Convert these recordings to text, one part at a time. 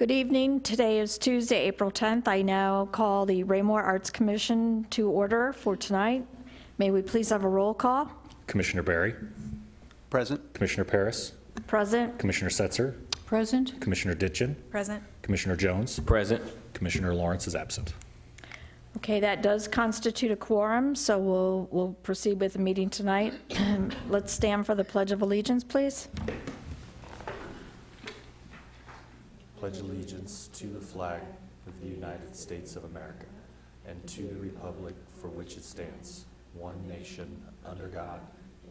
Good evening. Today is Tuesday, April 10th. I now call the Raymore Arts Commission to order for tonight. May we please have a roll call? Commissioner Barry. Present. Commissioner Paris. Present. Commissioner Setzer. Present. Commissioner Ditchin. Present. Commissioner Jones. Present. Commissioner Lawrence is absent. Okay, that does constitute a quorum, so we'll proceed with the meeting tonight. Let's stand for the Pledge of Allegiance, please. Pledge allegiance to the flag of the United States of America and to the republic for which it stands, one nation, under God,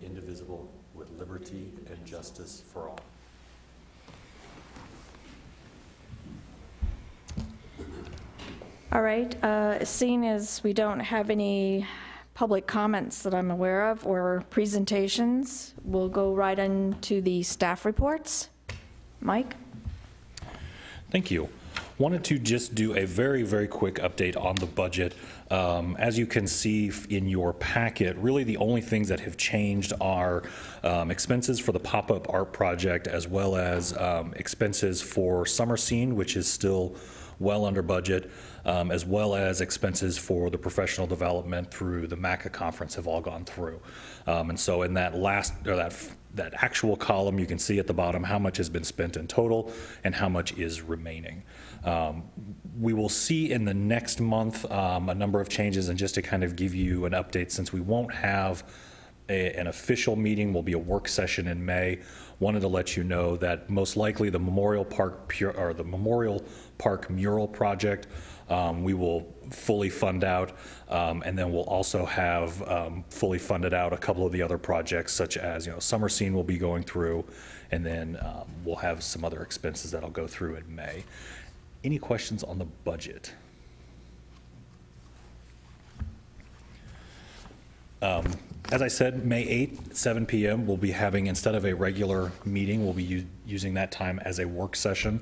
indivisible, with liberty and justice for all. All right, seeing as we don't have any public comments that I'm aware of or presentations, we'll go right into the staff reports. Mike? Thank you. Wanted to just do a very, very quick update on the budget. As you can see in your packet, really the only things that have changed are expenses for the pop-up art project, as well as expenses for Summer Scene, which is still well under budget, as well as expenses for the professional development through the MACA conference have all gone through. And so in that last, or that actual column, you can see at the bottom how much has been spent in total and how much is remaining. We will see in the next month a number of changes, and just to kind of give you an update, since we won't have an official meeting, will be a work session in May. Wanted to let you know that most likely the Memorial Park mural project we will fully fund out, and then we'll also have fully funded out a couple of the other projects, such as Summer Scene will be going through, and then we'll have some other expenses that'll go through in May. Any questions on the budget? As I said, May 8th, 7 p.m., we'll be having, instead of a regular meeting, we'll be using that time as a work session.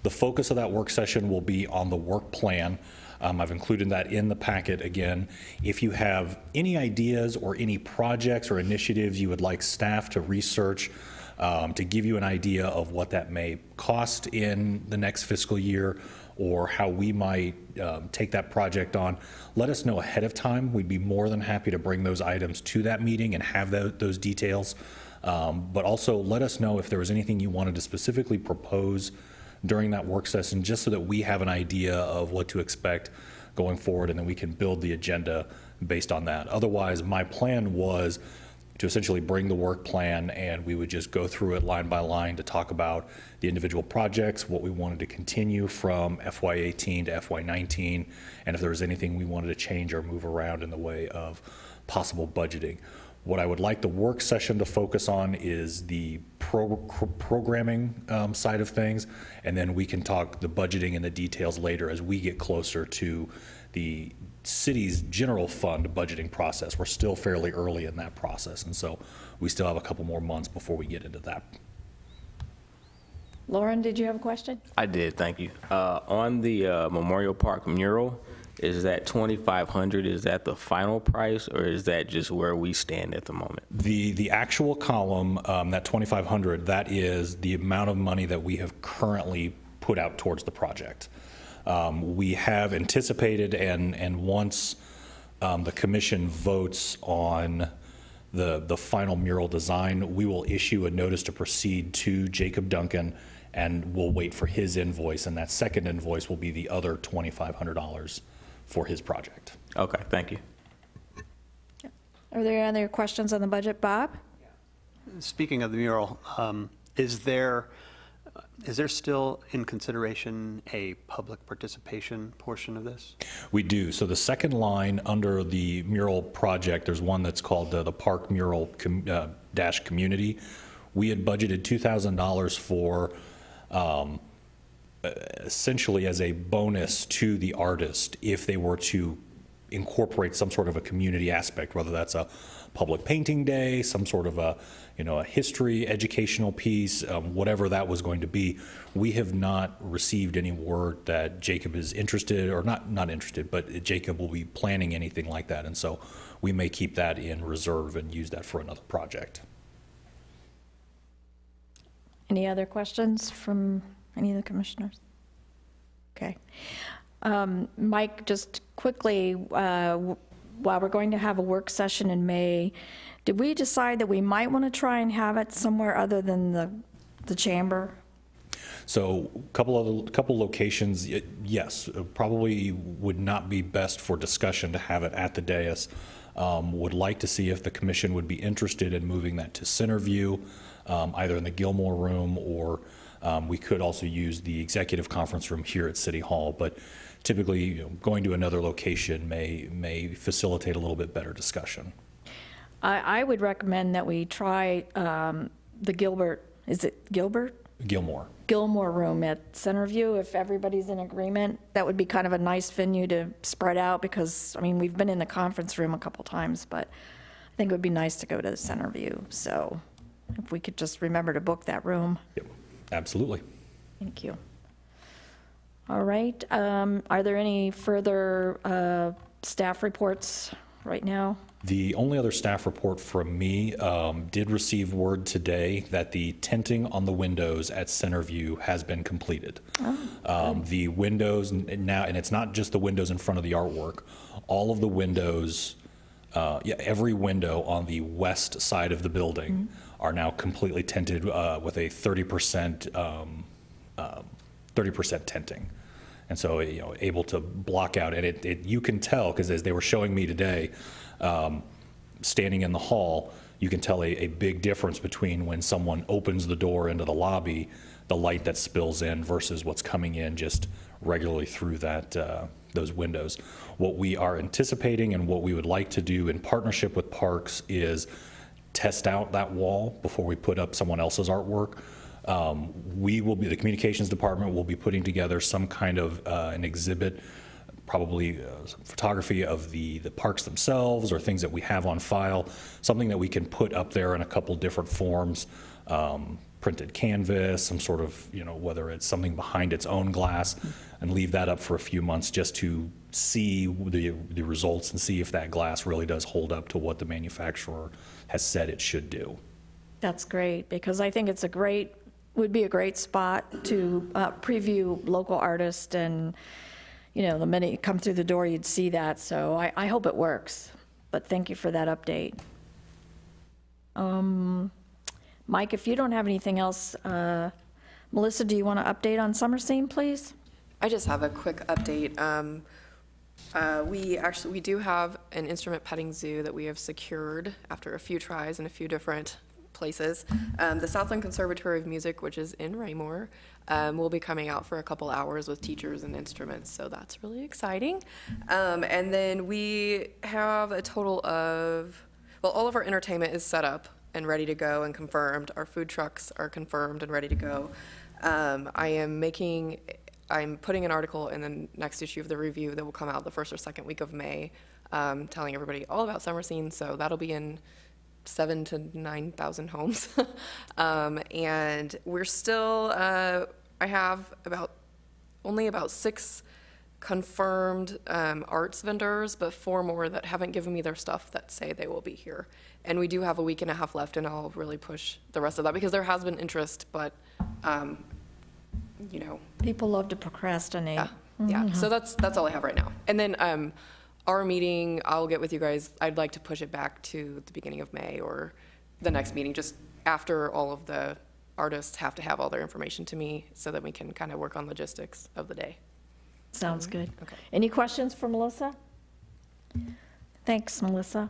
The focus of that work session will be on the work plan. I've included that in the packet again. If you have any ideas or any projects or initiatives you would like staff to research to give you an idea of what that may cost in the next fiscal year, or how we might take that project on, let us know ahead of time. We'd be more than happy to bring those items to that meeting and have those details. But also let us know if there was anything you wanted to specifically propose during that work session, just so that we have an idea of what to expect going forward, and then we can build the agenda based on that. Otherwise, my plan was to essentially bring the work plan, and we would just go through it line by line to talk about the individual projects, what we wanted to continue from FY18 to FY19, and if there was anything we wanted to change or move around in the way of possible budgeting. What I would like the work session to focus on is the programming side of things, and then we can talk the budgeting and the details later as we get closer to the city's general fund budgeting process. We're still fairly early in that process, and so we still have a couple more months before we get into that. Lauren, did you have a question? I did, thank you. On the Memorial Park mural, is that $2,500, is that the final price, or is that just where we stand at the moment? The actual column, that $2,500, that is the amount of money that we have currently put out towards the project. We have anticipated, and once the commission votes on the final mural design, we will issue a notice to proceed to Jacob Duncan, and we'll wait for his invoice, and that second invoice will be the other $2,500 for his project. Okay, thank you. Are there any other questions on the budget? Bob? Speaking of the mural, is there still in consideration a public participation portion of this? We do. So the second line under the mural project, there's one that's called the Park Mural dash Community. We had budgeted $2,000 for essentially as a bonus to the artist if they were to incorporate some sort of a community aspect, whether that's a public painting day, some sort of a history educational piece, whatever that was going to be. We have not received any word that Jacob is interested, or not interested, but Jacob will be planning anything like that, and so we may keep that in reserve and use that for another project. Any other questions from any of the commissioners? Okay. Mike, just quickly, while we're going to have a work session in May, did we decide that we might want to try and have it somewhere other than the chamber? So couple locations, yes, probably would not be best for discussion to have it at the dais. Would like to see if the commission would be interested in moving that to Centerview, either in the Gilmore Room, or we could also use the executive conference room here at City Hall. But typically, going to another location may facilitate a little bit better discussion. I would recommend that we try the Gilbert, is it Gilbert? Gilmore Room at Centerview, if everybody's in agreement. That would be kind of a nice venue to spread out, because, I mean, we've been in the conference room a couple times, but I think it would be nice to go to the Centerview. So if we could just remember to book that room. Yep, absolutely. Thank you. All right, are there any further staff reports right now? The only other staff report from me, did receive word today that the tinting on the windows at Centerview has been completed. The windows now, and it's not just the windows in front of the artwork, all of the windows, every window on the west side of the building are now completely tinted with a 30% tinting. And so, able to block out, and you can tell, because as they were showing me today, standing in the hall, you can tell a big difference between when someone opens the door into the lobby, the light that spills in versus what's coming in just regularly through those windows. What we are anticipating and what we would like to do in partnership with Parks is test out that wall before we put up someone else's artwork. The communications department will be putting together some kind of an exhibit, probably photography of the parks themselves or things that we have on file, something that we can put up there in a couple different forms, printed canvas, some sort of, whether it's something behind its own glass, and leave that up for a few months just to see the results and see if that glass really does hold up to what the manufacturer has said it should do. That's great, because I think it's would be a great spot to preview local artists, and the minute you come through the door, you'd see that. So I hope it works, but thank you for that update. Mike, if you don't have anything else, Melissa, do you want to update on Summer Scene, please? I just have a quick update. We do have an instrument petting zoo that we have secured after a few tries in a few different places. The Southland Conservatory of Music, which is in Raymore, will be coming out for a couple hours with teachers and instruments, so that's really exciting. And then we have a total of, all of our entertainment is set up and ready to go and confirmed. Our food trucks are confirmed and ready to go. I'm putting an article in the next issue of the Review that will come out the first or second week of May, telling everybody all about Summer Scene, so that'll be in 7,000 to 9,000 homes. And we're still, I have only about 6 confirmed arts vendors, but 4 more that haven't given me their stuff that say they will be here. And we do have a week and a half left, and I'll really push the rest of that because there has been interest, but People love to procrastinate. Yeah. So that's all I have right now. And then our meeting, I'll get with you guys. I'd like to push it back to the beginning of May or the next meeting, just after all of the artists have to have all their information to me so that we can kind of work on logistics of the day. Sounds good. Okay. Any questions for Melissa? Thanks, Melissa.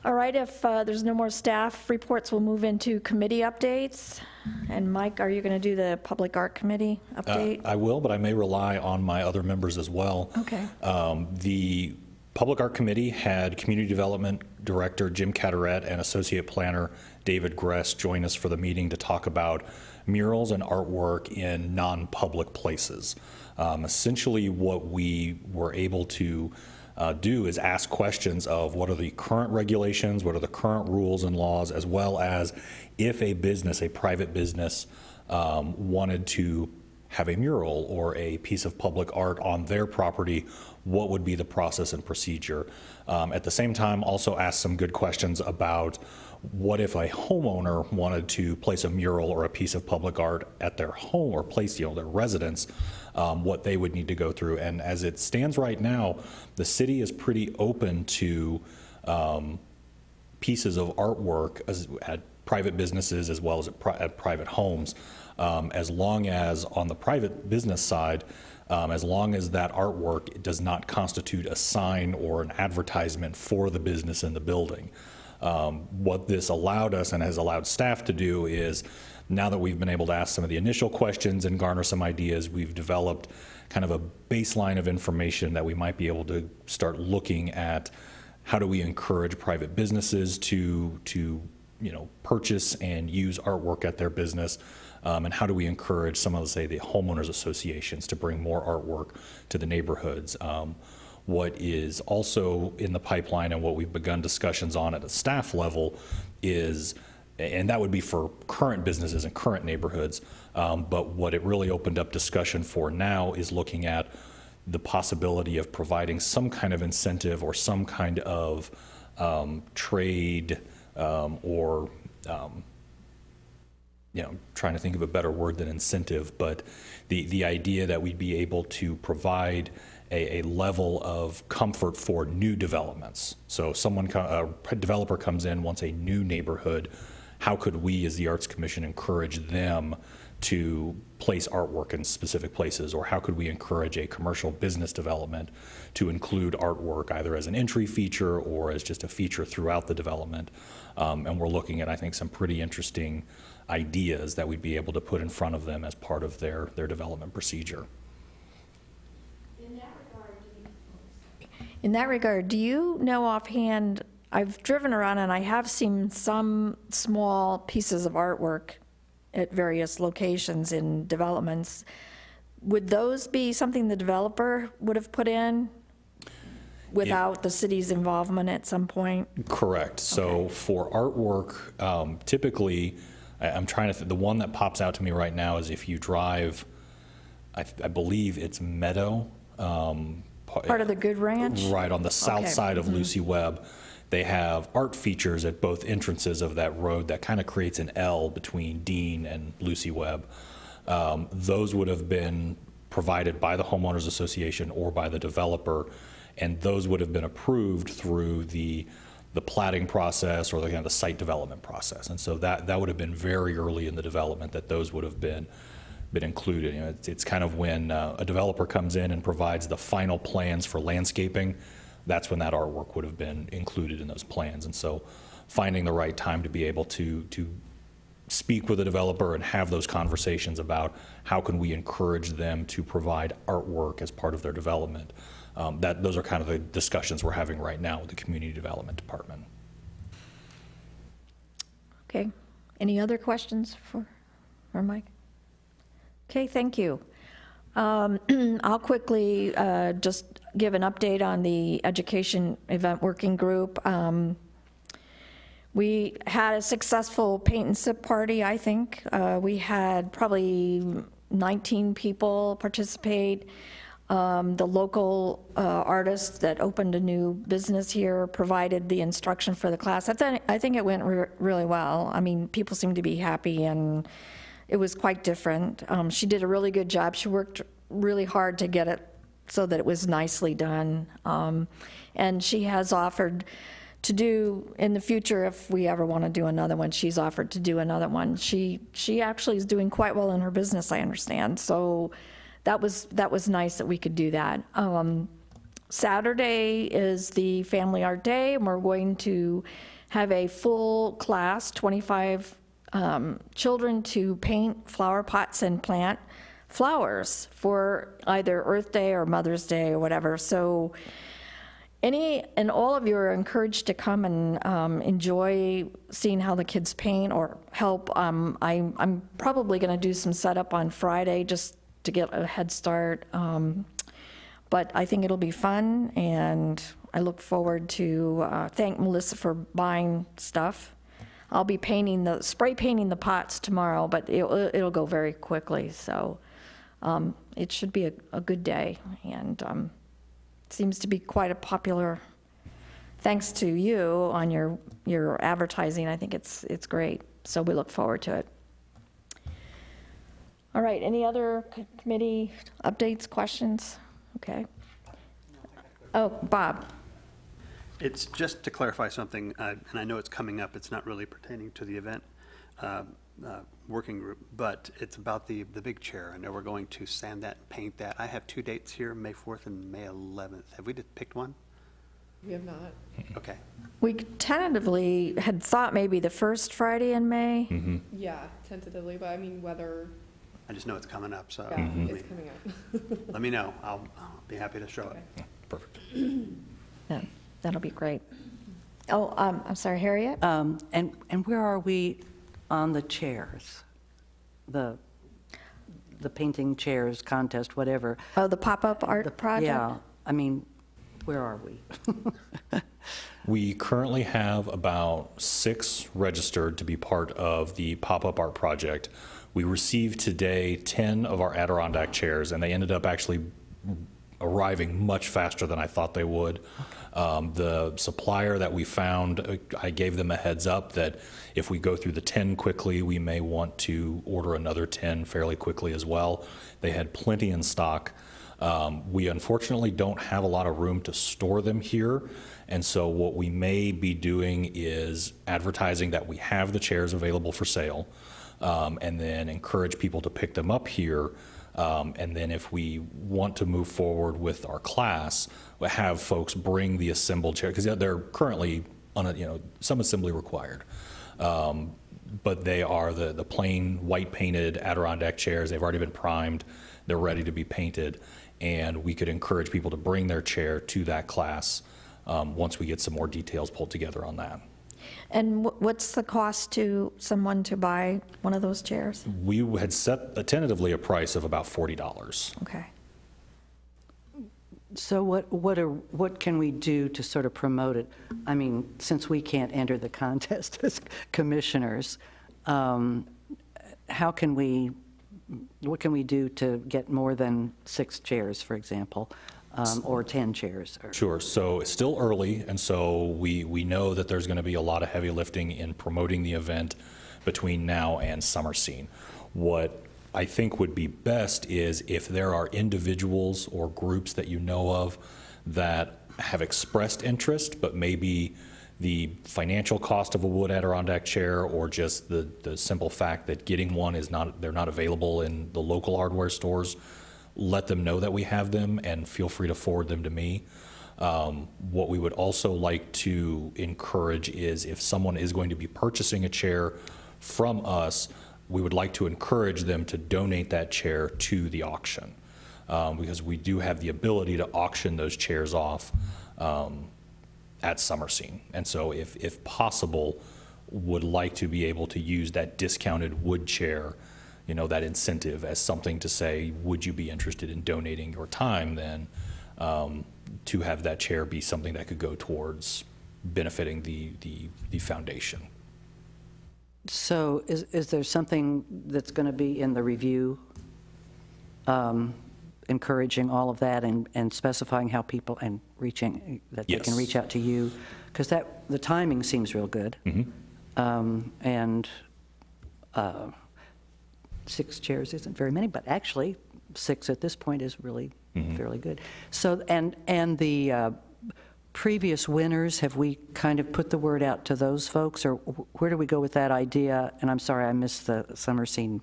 All right, if there's no more staff reports, we'll move into committee updates. And Mike, are you going to do the Public Art Committee update? I will, but I may rely on my other members as well. Okay. The Public Art Committee had Community Development Director Jim Catterett and Associate Planner David Gress join us for the meeting to talk about murals and artwork in non-public places. Essentially what we were able to do is ask questions of what are the current regulations, what are the current rules and laws, as well as if a business, a private business, wanted to have a mural or a piece of public art on their property, what would be the process and procedure? At the same time, also ask some good questions about what if a homeowner wanted to place a mural or a piece of public art at their home or place, their residence, what they would need to go through. And as it stands right now, the city is pretty open to pieces of artwork at private businesses as well as at private homes, as long as on the private business side, as long as that artwork does not constitute a sign or an advertisement for the business in the building. What this allowed us and has allowed staff to do is, now that we've been able to ask some of the initial questions and garner some ideas, we've developed kind of a baseline of information that we might be able to start looking at. How do we encourage private businesses to purchase and use artwork at their business? And how do we encourage some of, say, the homeowners associations to bring more artwork to the neighborhoods? What is also in the pipeline and what we've begun discussions on at a staff level is, and that would be for current businesses and current neighborhoods, but what it really opened up discussion for now is looking at the possibility of providing some kind of incentive or some kind of trade or trying to think of a better word than incentive, but the idea that we'd be able to provide a level of comfort for new developments. So a developer comes in, wants a new neighborhood, how could we as the Arts Commission encourage them to place artwork in specific places, or how could we encourage a commercial business development to include artwork either as an entry feature or as just a feature throughout the development? And we're looking at, I think, some pretty interesting ideas that we'd be able to put in front of them as part of their development procedure. In that regard, do you know offhand, I've driven around and I have seen some small pieces of artwork at various locations in developments. Would those be something the developer would have put in without the city's involvement at some point? Correct. So for artwork, typically, I'm trying to the one that pops out to me right now is if you drive, I believe it's Meadow. Part of the Good Ranch? Right, on the south side of Lucy Webb. They have art features at both entrances of that road that kind of creates an L between Dean and Lucy Webb. Those would have been provided by the Homeowners Association or by the developer, and those would have been approved through the platting process or the site development process. And so that would have been very early in the development that those would have been included. It's kind of when a developer comes in and provides the final plans for landscaping, that's when that artwork would have been included in those plans. And so finding the right time to be able to speak with the developer and have those conversations about how can we encourage them to provide artwork as part of their development. Those are kind of the discussions we're having right now with the Community Development Department. Okay. Any other questions for Mike? Okay, thank you. I'll quickly just give an update on the Education Event Working Group. We had a successful paint and sip party, I think. We had probably 19 people participate. The local artist that opened a new business here provided the instruction for the class. I think it went really well. I mean, people seemed to be happy, and it was quite different. She did a really good job. She worked really hard to get it so that it was nicely done. And she has offered to do, in the future, if we ever want to do another one, she's offered to do another one. She actually is doing quite well in her business, I understand. So that was nice that we could do that. Saturday is the Family Art Day, and we're going to have a full class, 25 children, to paint flower pots and plant flowers for either Earth Day or Mother's Day or whatever. So any and all of you are encouraged to come and enjoy seeing how the kids paint or help. I'm probably going to do some setup on Friday just to get a head start. But I think it'll be fun, and I look forward to thank Melissa for buying stuff. I'll be spray painting the pots tomorrow, but it'll go very quickly. So It should be a good day, and seems to be quite a popular, thanks to you on your advertising. I think it's great, so we look forward to it. All right, any other committee updates, questions? Okay. Oh, Bob. It's just to clarify something, and I know it's coming up, it's not really pertaining to the event working group, but it's about the big chair. I know we're going to sand that and paint that. I have 2 dates here, May 4th and May 11th. Have we just picked one? We have not. Okay. We tentatively had thought maybe the first Friday in May. Yeah, tentatively, but I mean, whether, I just know it's coming up, so yeah, it's coming up. let me know. I'll be happy to show it. Perfect. Yeah, that'll be great. Oh, I'm sorry, Harriet? And where are we on the chairs? The painting chairs contest, whatever. Oh, the pop-up art project? Yeah, I mean, where are we? We currently have about 6 registered to be part of the pop-up art project. We received today 10 of our Adirondack chairs, and they ended up actually arriving much faster than I thought they would. The supplier that we found, I gave them a heads up that if we go through the 10 quickly, we may want to order another 10 fairly quickly as well. They had plenty in stock. We unfortunately don't have a lot of room to store them here, and so what we may be doing is advertising that we have the chairs available for sale, and then encourage people to pick them up here. And then if we want to move forward with our class, we'll have folks bring the assembled chair, because they're currently some assembly required. But they are the plain white painted Adirondack chairs. They've already been primed. They're ready to be painted. And we could encourage people to bring their chair to that class once we get some more details pulled together on that. And what's the cost to someone to buy one of those chairs? We had set tentatively a price of about $40. Okay. So what can we do to sort of promote it? I mean, since we can't enter the contest as commissioners, what can we do to get more than 6 chairs, for example, or 10 chairs? Sure. So it's still early, and so we know that there's going to be a lot of heavy lifting in promoting the event between now and Summer Scene. What I think would be best is if there are individuals or groups that you know of that have expressed interest, but maybe the financial cost of a wood Adirondack chair, or just the simple fact that getting one they're not available in the local hardware stores, let them know that we have them and feel free to forward them to me. What we would also like to encourage is if someone is going to be purchasing a chair from us, we would like to encourage them to donate that chair to the auction, because we do have the ability to auction those chairs off at Summer Scene. And so if possible, would like to be able to use that discounted wood chair, that incentive as something to say, would you be interested in donating your time then to have that chair be something that could go towards benefiting the foundation. So is there something that's going to be in the review encouraging all of that and specifying how people and reaching, that they can Yes. reach out to you? Because the timing seems real good. And 6 chairs isn't very many, but actually 6 at this point is really fairly good. So, and the previous winners, have we kind of put the word out to those folks, or where do we go with that idea? And I'm sorry, I missed the Summer Scene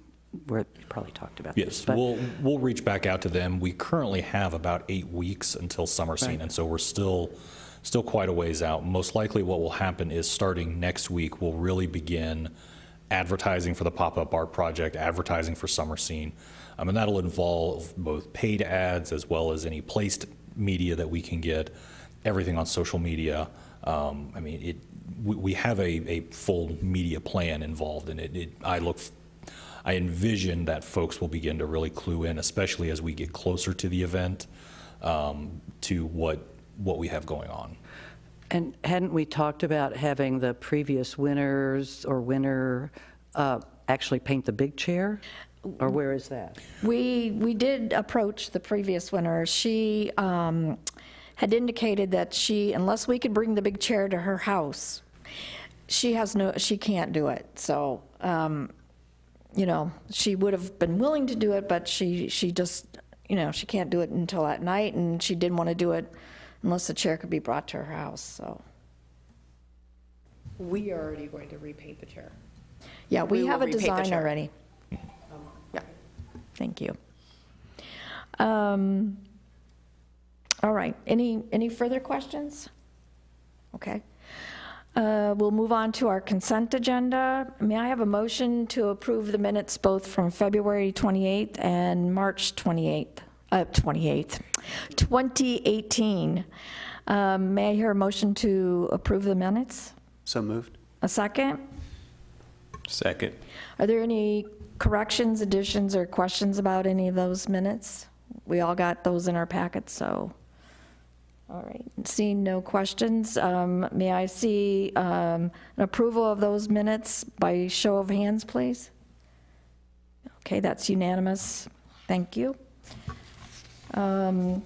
where you probably talked about Yes, this. But we'll reach back out to them. We currently have about 8 weeks until Summer Scene, Right. and so we're still quite a ways out. Most likely what will happen is starting next week, we'll really begin advertising for the pop-up art project, advertising for Summer Scene. And that'll involve both paid ads as well as any placed media that we can get, everything on social media. We have a full media plan involved in it. I envision that folks will begin to really clue in, especially as we get closer to the event, to what we have going on. And hadn't we talked about having the previous winners or winner actually paint the big chair? Or where is that? We did approach the previous winner. She had indicated that unless we could bring the big chair to her house, she can't do it. So, you know, she would have been willing to do it, but she just, you know, she can't do it until at night, and she didn't want to do it unless the chair could be brought to her house, so. We are already going to repaint the chair. Yeah, we We will have a repaint the design chair. already. Yeah. Thank you. All right, any further questions? Okay. We'll move on to our consent agenda. May I have a motion to approve the minutes both from February 28th and March 2018? May I hear a motion to approve the minutes? So moved. A second? Second. Are there any corrections, additions, or questions about any of those minutes? We all got those in our packets, so. All right, seeing no questions, may I see an approval of those minutes by show of hands, please? Okay, that's unanimous. Thank you. All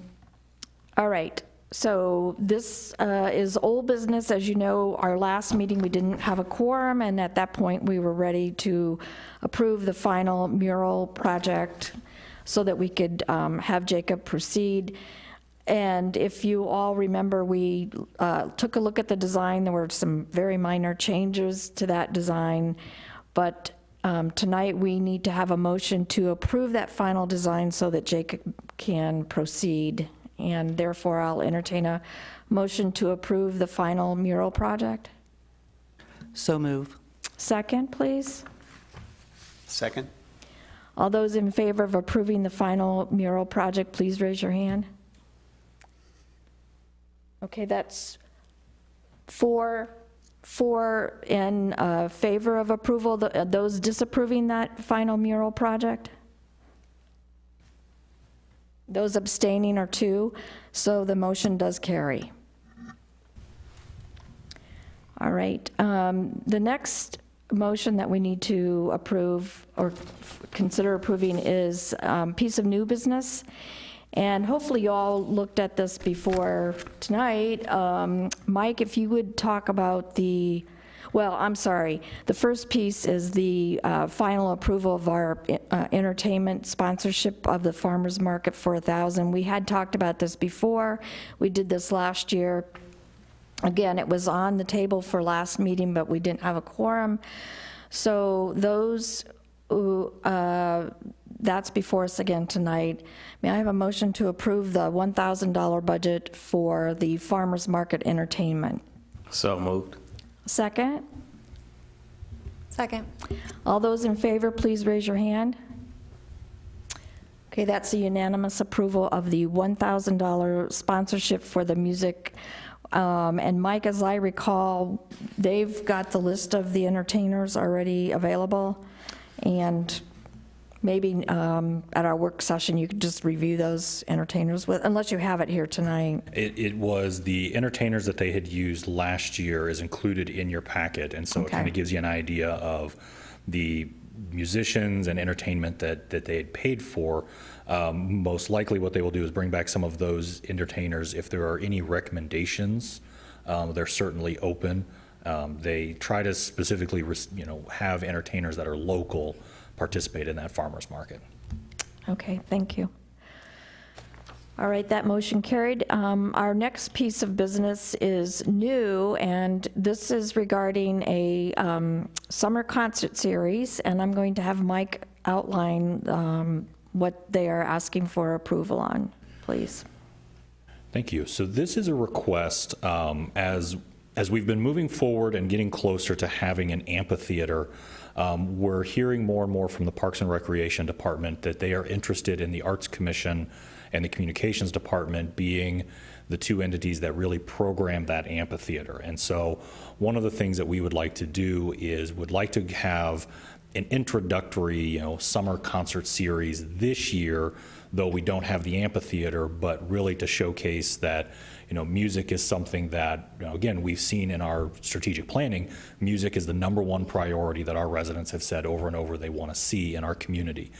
right, so this is old business. As you know, our last meeting, we didn't have a quorum, and at that point, we were ready to approve the final mural project so that we could have Jacob proceed. And if you all remember, we took a look at the design. There were some very minor changes to that design, but tonight we need to have a motion to approve that final design so that Jacob can proceed. And therefore, I'll entertain a motion to approve the final mural project. So move. Second, please. Second? All those in favor of approving the final mural project, please raise your hand. Okay, that's four in favor of approval. Those disapproving that final mural project? Those abstaining are 2, so the motion does carry. All right, the next motion that we need to approve or consider approving is piece of new business. And hopefully you all looked at this before tonight. Mike, if you would talk about the first piece is the final approval of our entertainment sponsorship of the Farmers Market for 1,000. We had talked about this before. We did this last year. Again, it was on the table for last meeting, but we didn't have a quorum. So those that's before us again tonight. May I have a motion to approve the $1,000 budget for the Farmers Market entertainment? So moved. Second? Second. All those in favor, please raise your hand. Okay, that's a unanimous approval of the $1,000 sponsorship for the music. And Mike, as I recall, they've got the list of the entertainers already available. And maybe at our work session, you could just review those entertainers with, unless you have it here tonight. It was the entertainers that they had used last year is included in your packet, and so it Okay. kind of gives you an idea of the musicians and entertainment that they had paid for. Most likely what they will do is bring back some of those entertainers. If there are any recommendations, they're certainly open. They try to specifically, have entertainers that are local participate in that farmer's market. Okay, thank you. All right, that motion carried. Our next piece of business is new, and this is regarding a summer concert series, and I'm going to have Mike outline what they are asking for approval on, please. Thank you. So this is a request as we've been moving forward and getting closer to having an amphitheater. We're hearing more and more from the Parks and Recreation Department that they are interested in the Arts Commission and the Communications Department being the 2 entities that really program that amphitheater. And so one of the things that we would like to do is would like to have an introductory, summer concert series this year, though we don't have the amphitheater, but really to showcase that, music is something that, again, we've seen in our strategic planning, music is the #1 priority that our residents have said over and over they want to see in our community.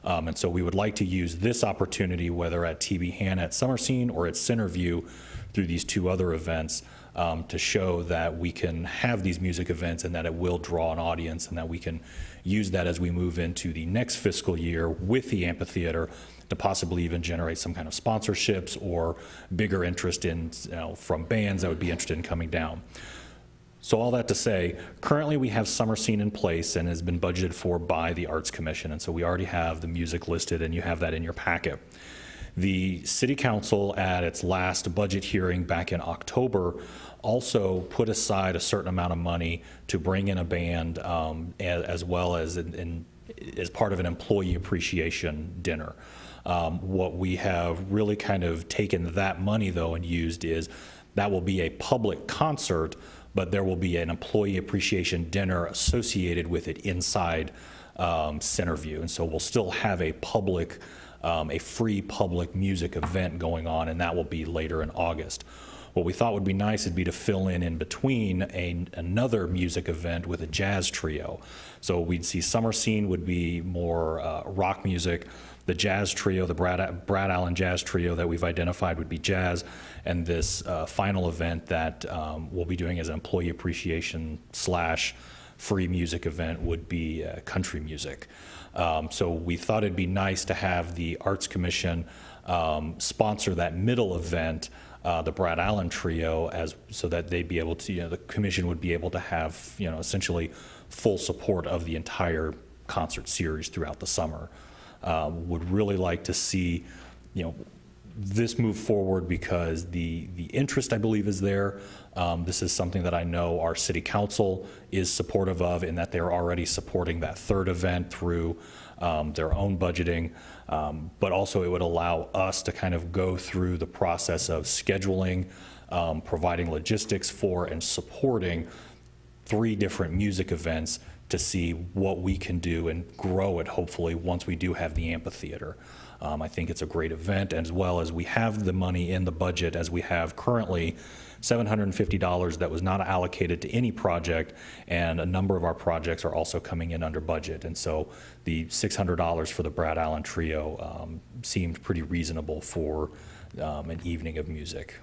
And so we would like to use this opportunity, whether at TB Hanna at Summer Scene or at Centerview, through these 2 other events, to show that we can have these music events and that it will draw an audience, and that we can use that as we move into the next fiscal year with the amphitheater to possibly even generate some kind of sponsorships or bigger interest in, from bands that would be interested in coming down. So all that to say, currently we have Summer Scene in place and has been budgeted for by the Arts Commission, and so we already have the music listed, and you have that in your packet. The City Council, at its last budget hearing back in October, also put aside a certain amount of money to bring in a band, as well as as part of an employee appreciation dinner. What we have really kind of taken that money, though, and used is that will be a public concert, but there will be an employee appreciation dinner associated with it inside Centerview. And so we'll still have a free public music event going on, and that will be later in August. What we thought would be nice would be to fill in between another music event with a jazz trio. So we'd see Summer Scene would be more rock music. The jazz trio, the Brad Allen Jazz Trio that we've identified would be jazz, and this final event that we'll be doing as an employee appreciation / free music event would be country music. So we thought it'd be nice to have the Arts Commission sponsor that middle event, the Brad Allen Trio, so that they'd be able to, the commission would be able to have, essentially full support of the entire concert series throughout the summer. Would really like to see, this move forward because the interest, I believe, is there. This is something that I know our City Council is supportive of, in that they're already supporting that 3rd event through their own budgeting. But also it would allow us to kind of go through the process of scheduling, providing logistics for, and supporting 3 different music events to see what we can do and grow it, hopefully, once we do have the amphitheater. I think it's a great event, as well as we have the money in the budget, as we have currently $750 that was not allocated to any project, and a number of our projects are also coming in under budget. And so the $600 for the Brad Allen Trio seemed pretty reasonable for an evening of music.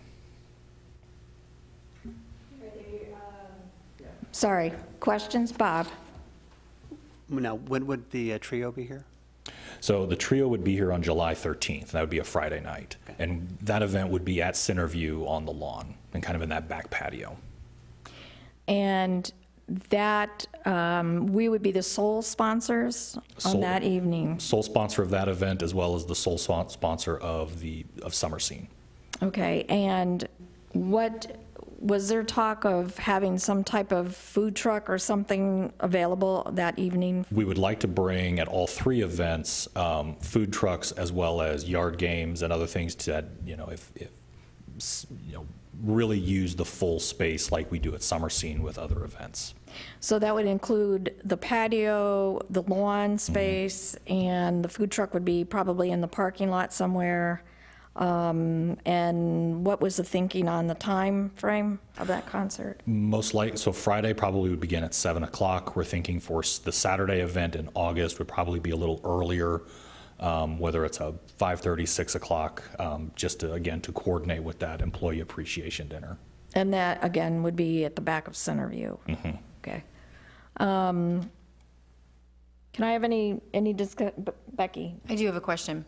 Sorry, questions, Bob? Now, when would the trio be here? So the trio would be here on July 13th. That would be a Friday night. Okay. And that event would be at Centerview on the lawn and kind of in that back patio. And that, we would be the sole sponsors on that evening? Sole sponsor of that event, as well as the sole sponsor of Summer Scene. Okay, and was there talk of having some type of food truck or something available that evening? We would like to bring at all 3 events food trucks, as well as yard games and other things that, really use the full space like we do at Summer Scene with other events. So that would include the patio, the lawn space, and the food truck would be probably in the parking lot somewhere. And what was the thinking on the time frame of that concert? Most likely, so Friday probably would begin at 7 o'clock. We're thinking for the Saturday event in August would probably be a little earlier, whether it's a 5:30, 6 o'clock, just to, again, to coordinate with that employee appreciation dinner. And that, again, would be at the back of Centerview? Mm-hmm. Okay. Can I have any discussion? Becky? I do have a question.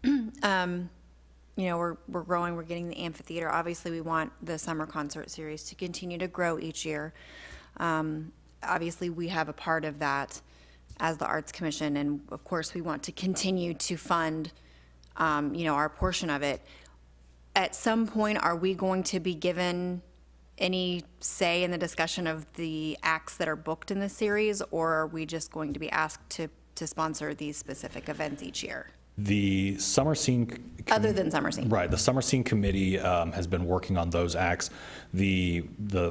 We're growing, we're getting the amphitheater. Obviously, we want the summer concert series to continue to grow each year. Obviously, we have a part of that as the Arts Commission, and of course, we want to continue to fund, our portion of it. At some point, are we going to be given any say in the discussion of the acts that are booked in the series, or are we just going to be asked to sponsor these specific events each year? The Summer Scene... Other than Summer Scene. Right. The Summer Scene Committee has been working on those acts. The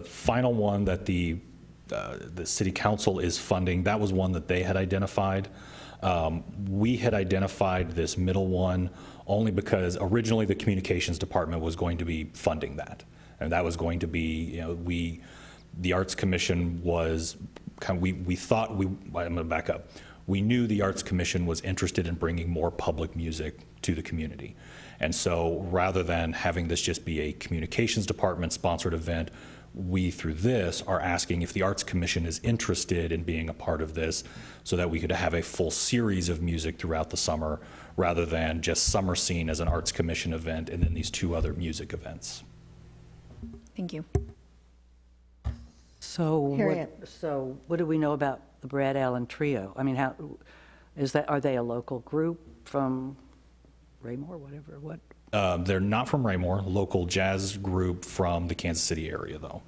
final one that the the city council is funding. That was one that they had identified. We had identified this middle one only because originally the communications department was going to be funding that. And that was going to be, the Arts Commission was, we thought, I'm going to back up. We knew the Arts Commission was interested in bringing more public music to the community. And so rather than having this just be a communications department sponsored event, we, through this, are asking if the Arts Commission is interested in being a part of this so that we could have a full series of music throughout the summer rather than just Summer Scene as an Arts Commission event and then these 2 other music events. Thank you. So Harriet. what do we know about the Brad Allen Trio? I mean, are they a local group from Raymore, whatever, what? They're not from Raymore, local jazz group from the Kansas City area, though.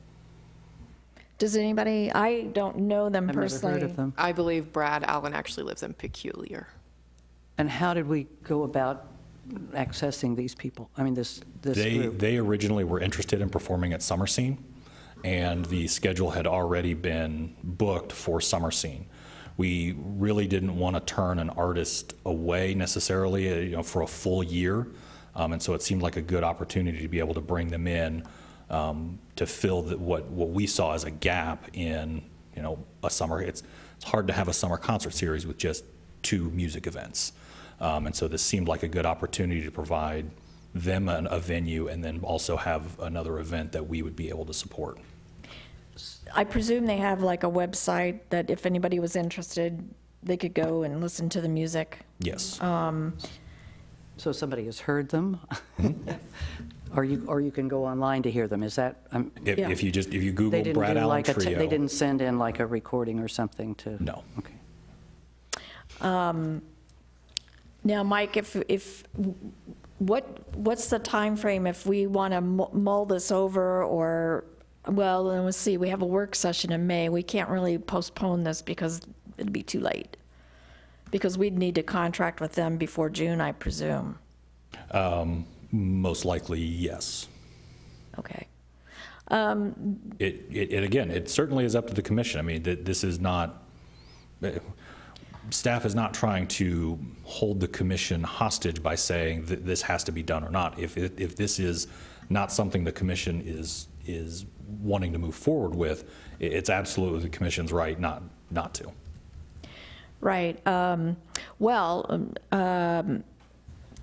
Does anybody, I don't know them I've never personally. heard of them. I believe Brad Allen actually lives in Peculiar. And how did we go about accessing these people? I mean, this group? They originally were interested in performing at Summer Scene, and the schedule had already been booked for Summer Scene. We really didn't want to turn an artist away necessarily, for a full year, and so it seemed like a good opportunity to be able to bring them in to fill what we saw as a gap in, a summer. It's hard to have a summer concert series with just 2 music events, and so this seemed like a good opportunity to provide them a venue and then also have another event that we would be able to support. I presume they have like a website that if anybody was interested, they could go and listen to the music. Yes. So somebody has heard them? Or you can go online to hear them, is that? If you They Google didn't Brad do Allen like Trio. they didn't send in like a recording or something to? No. Okay. Now, Mike, what's the time frame if we want to mull this over or, well, then we'll see, we have a work session in May. We can't really postpone this because it'd be too late. Because we'd need to contract with them before June, I presume. Most likely, yes. Okay. Again, it certainly is up to the commission. I mean, this is not, staff is not trying to hold the commission hostage by saying that this has to be done or not. If this is not something the commission is wanting to move forward with, it's absolutely the commission's right not to. Right.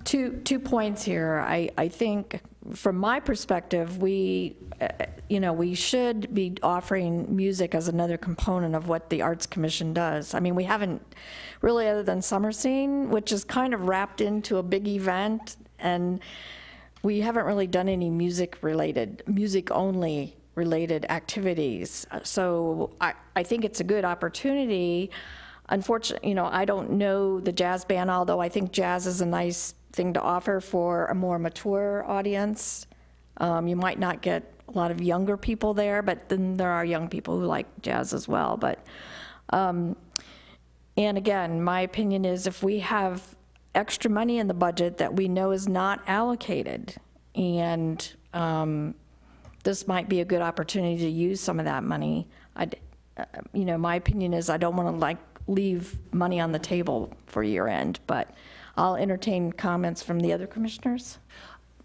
Two points here. I think from my perspective, we should be offering music as another component of what the Arts Commission does. I mean, we haven't really, other than Summer Scene, which is kind of wrapped into a big event, and we haven't really done any music-only related activities. So I think it's a good opportunity. Unfortunately, I don't know the jazz band, although I think jazz is a nice thing to offer for a more mature audience. You might not get a lot of younger people there, but then there are young people who like jazz as well. But, and again, my opinion is if we have extra money in the budget that we know is not allocated, and this might be a good opportunity to use some of that money. My opinion is I don't want to leave money on the table for year end, but I'll entertain comments from the other commissioners.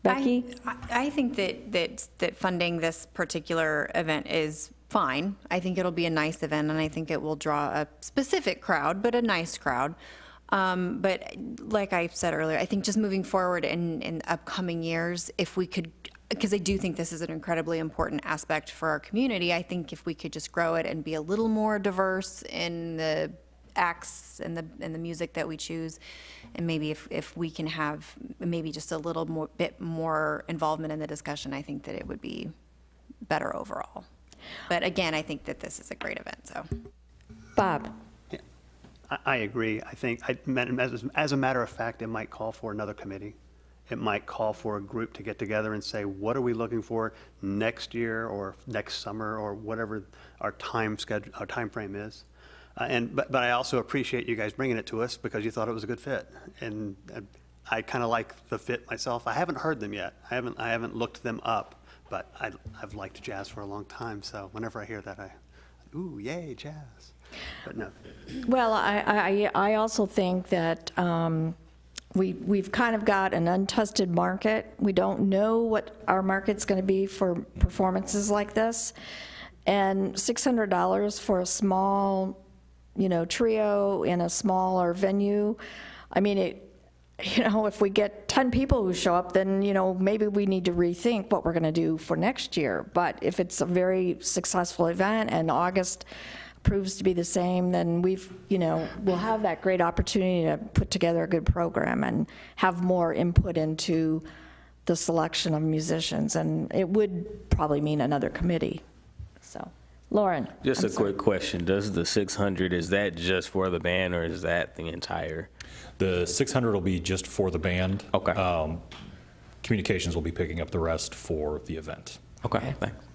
Becky? I think that funding this particular event is fine. I think it'll be a nice event, and I think it will draw a specific crowd, but a nice crowd. But like I said earlier, I think just moving forward in upcoming years, if we could, because I do think this is an incredibly important aspect for our community, I think if we could just grow it and be a little more diverse in the acts and the music that we choose, and maybe if we can have maybe just a little bit more involvement in the discussion, I think that it would be better overall. But again, I think that this is a great event, so. Bob? Yeah, I agree. I think, as a matter of fact, it might call for another committee. It might call for a group to get together and say, what are we looking for next year or next summer or whatever our time frame is. But I also appreciate you guys bringing it to us because you thought it was a good fit, and I kind of like the fit myself. I haven't heard them yet. I haven't looked them up, but I've liked jazz for a long time. So whenever I hear that, ooh, yay, jazz. But no, Well, I also think that we've kind of got an untested market. We don't know what our market's going to be for performances like this. And $600 for a small, trio in a smaller venue, I mean, if we get 10 people who show up, then, maybe we need to rethink what we're going to do for next year. But if it's a very successful event and August proves to be the same, then we'll have that great opportunity to put together a good program and have more input into the selection of musicians. And it would probably mean another committee. So, Lauren. Just I'm a quick question. Does the 600, is that just for the band or is that the entire? The 600 will be just for the band. Okay. Communications will be picking up the rest for the event. Okay, thanks.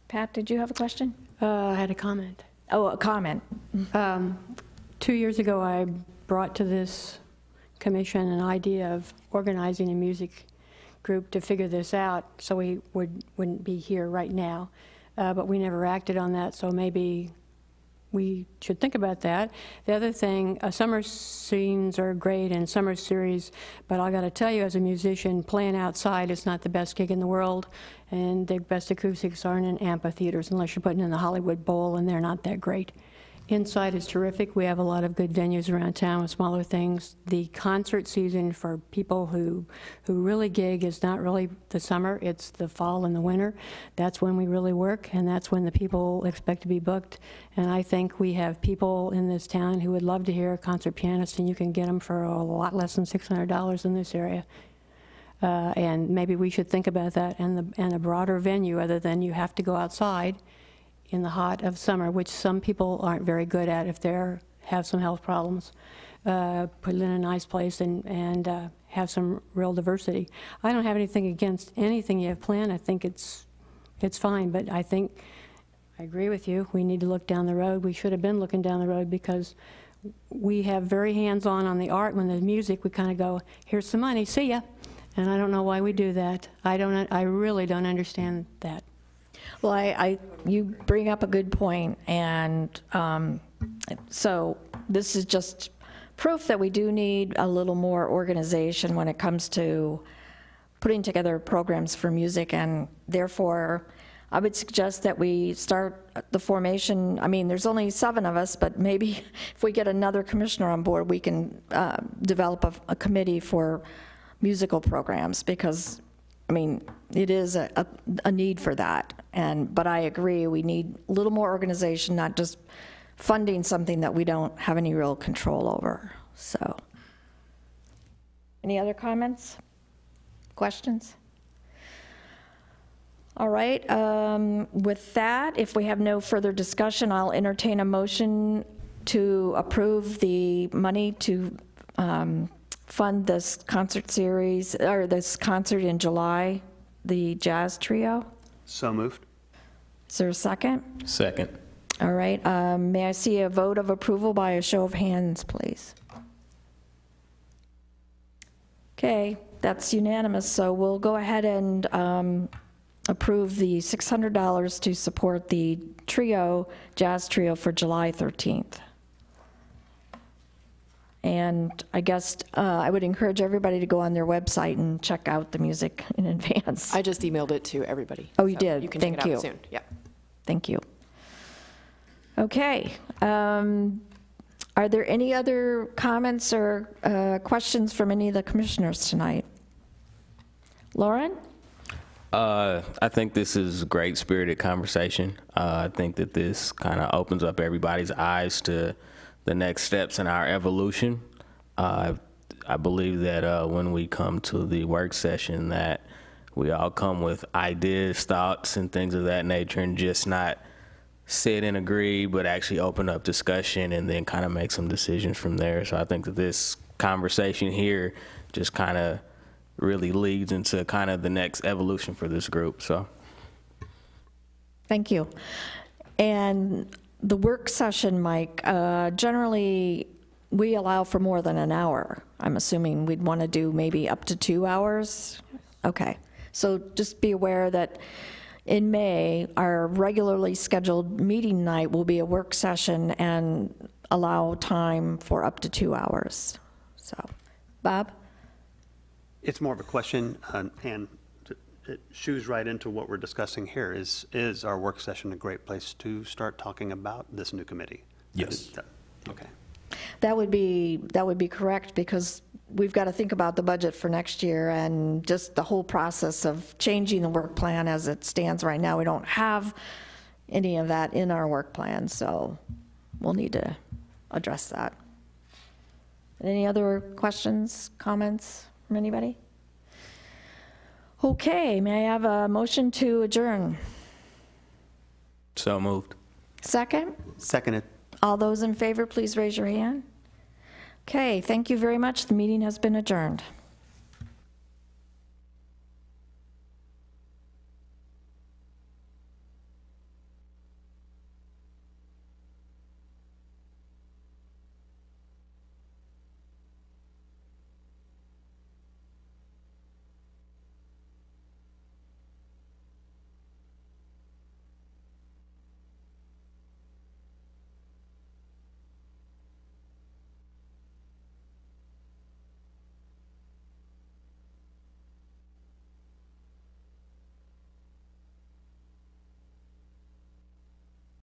Pat, did you have a question? I had a comment. Oh, a comment. 2 years ago, I brought to this commission an idea of organizing a music group to figure this out, so we wouldn't be here right now. But we never acted on that, so maybe we should think about that. The other thing, summer scenes are great and summer series, but I got to tell you, as a musician, playing outside is not the best gig in the world, and the best acoustics aren't in amphitheaters unless you're putting in the Hollywood Bowl, and they're not that great. Inside is terrific. We have a lot of good venues around town with smaller things. The concert season for people who really gig is not really the summer, it's the fall and the winter. That's when we really work, and that's when the people expect to be booked. And I think we have people in this town who would love to hear a concert pianist, and you can get them for a lot less than $600 in this area. And maybe we should think about that and a broader venue other than you have to go outside in the hot of summer, which some people aren't very good at if they have some health problems. Put it in a nice place and have some real diversity. I don't have anything against anything you have planned. I think it's fine, but I think I agree with you. We need to look down the road. We should have been looking down the road because we have very hands-on the art. When the music, we kind of go, here's some money, see ya. And I don't know why we do that. I really don't understand that. Well, you bring up a good point, and so this is just proof that we do need a little more organization when it comes to putting together programs for music, and therefore I would suggest that we start the formation. I mean, there's only 7 of us, but maybe if we get another commissioner on board, we can develop a committee for musical programs, because I mean, it is a need for that. But I agree, we need a little more organization, not just funding something that we don't have any real control over. So, any other comments, questions? All right, with that, if we have no further discussion, I'll entertain a motion to approve the money to fund this concert series, or this concert in July, the jazz trio. so moved. Is there a second? Second. All right, may I see a vote of approval by a show of hands, please? Okay, that's unanimous, so we'll go ahead and approve the $600 to support the trio, jazz trio, for July 13th. And I guess I would encourage everybody to go on their website and check out the music in advance. I just emailed it to everybody. Oh, you so did? You can Thank check it you. out soon. Yeah. Thank you. Okay. Are there any other comments or questions from any of the commissioners tonight? Lauren? I think this is a great spirited conversation. I think that this kind of opens up everybody's eyes to the next steps in our evolution. I believe that when we come to the work session, that we all come with ideas, thoughts, and things of that nature, and just not sit and agree, but actually open up discussion and then kind of make some decisions from there. So I think that this conversation here just kind of really leads into kind of the next evolution for this group. So, Thank you. And the work session, Mike, generally we allow for more than an hour. I'm assuming we'd want to do maybe up to 2 hours? Okay. So just be aware that, in May, our regularly scheduled meeting night will be a work session and allow time for up to 2 hours. So, Bob? It's more of a question, and it shoes right into what we're discussing here. Is our work session a great place to start talking about this new committee? Yes. Okay. That would be correct, because we've got to think about the budget for next year and just the whole process of changing the work plan as it stands right now. We don't have any of that in our work plan, so we'll need to address that. Any other questions, comments from anybody? Okay, may I have a motion to adjourn? So moved. Second? Seconded. All those in favor, please raise your hand. Okay, thank you very much. The meeting has been adjourned.